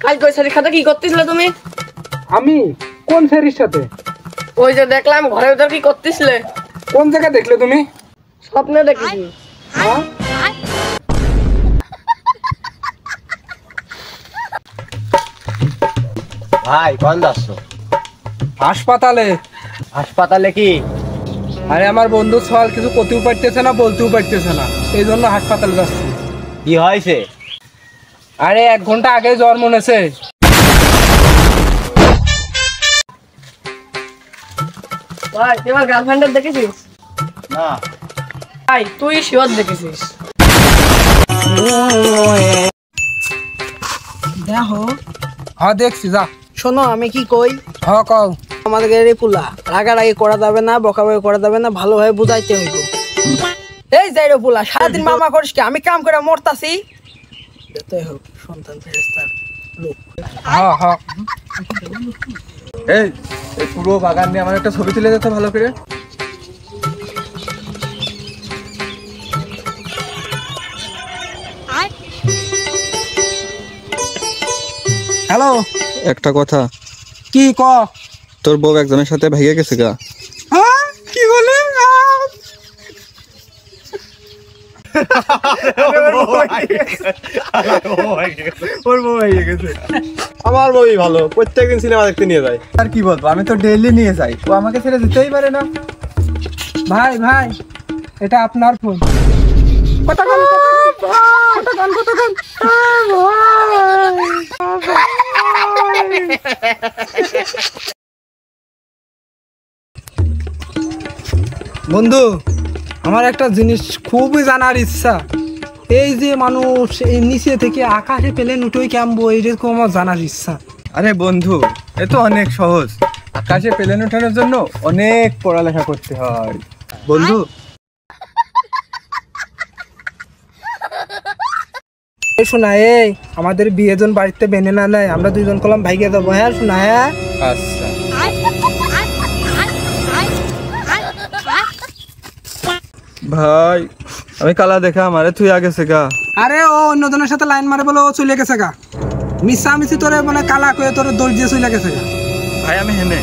কাল কই স্যারের সাথে কি করতেছিলে তুমি? আমি কোন স্যারের সাথে? ওই যে দেখলাম ঘরের ভিতর কি করতেছিলে। কোন জায়গায় দেখলে তুমি? স্বপ্নে দেখেছি। হ্যাঁ? ভাই কোন যাচ্ছ? হাসপাতালে। হাসপাতালে কি? আরে আমার বন্ধু সওয়াল কিছু করতেও পারতেছে না, বলতেও পারতেছে না, এই জন্য হাসপাতালে যাচ্ছি। কি হয়েছে? আরে 1 ঘন্টা আগে জ্বর মনেছে। ভাই তুই আমার গার্লফ্রেন্ডের দেখেছিস? না। ভাই তুই শিওর দেখেছিস? দেখো হ্যাঁ দেখছি, যা। শোনো আমি কি কই, হ্যাঁ কও। আমাদের গাড়ি পুলা রাগারাগি করা যাবে না, বকাবকি করা যাবে না, ভালোভাবে বুঝাইতে হইব। এই যাইরো পুলা, সারাদিন মামা করিস কি? আমি কাম করে মরতাছি। যতই হোক সন্তান ফেরেশতার লোক। হ্যাঁ হ্যাঁ। এই পুরো বাগান নিয়ে আমার একটা ছবি তুলে দিতে ভালো করে। হ্যালো, একটা কথা, কি ক? তোর বউ একজনের সাথে ভাইয়া গেছে গা। হ্যাঁ কি বলে? আমার বই ভালো, প্রত্যেকদিন সিনেমা দেখতে নিয়ে যায়। আর কি বলবো, আমি তো ডেইলি নিয়ে যাই, ও আমাকে ছেড়ে দিতেই পারে না। ভাই ভাই, এটা আপনার ফোন। কথা বল, বন্ধু, আমার একটা জিনিস খুবই জানার ইচ্ছা। এই যে মানুষ এই নিচে থেকে আকাশে প্লেন উঠোই কেমবো, এইরকম আমার জানার ইচ্ছা। আরে বন্ধু, এ তো অনেক সহজ। আকাশে প্লেন ওঠানোর জন্য অনেক পড়ালেখা করতে হয় বন্ধু। এই শোনা, এই আমাদের বিয়েজন বাড়িতে বেনে না নাই, আমরা 2জন কলাম ভাইকে যাবো। হ্যাঁ শোনা, হ্যাঁ আচ্ছা ভাই, আমি কালা দেখা আমারে তুই আগে গা। আরে ও অন্যজনের সাথে লাইন মারে বলে ও চলে গেছে গা। মিশা মিশি তোরে মানে কালা করে তোরে দৌড় দিয়ে চলে গেছে গা। ভাই আমি হেনে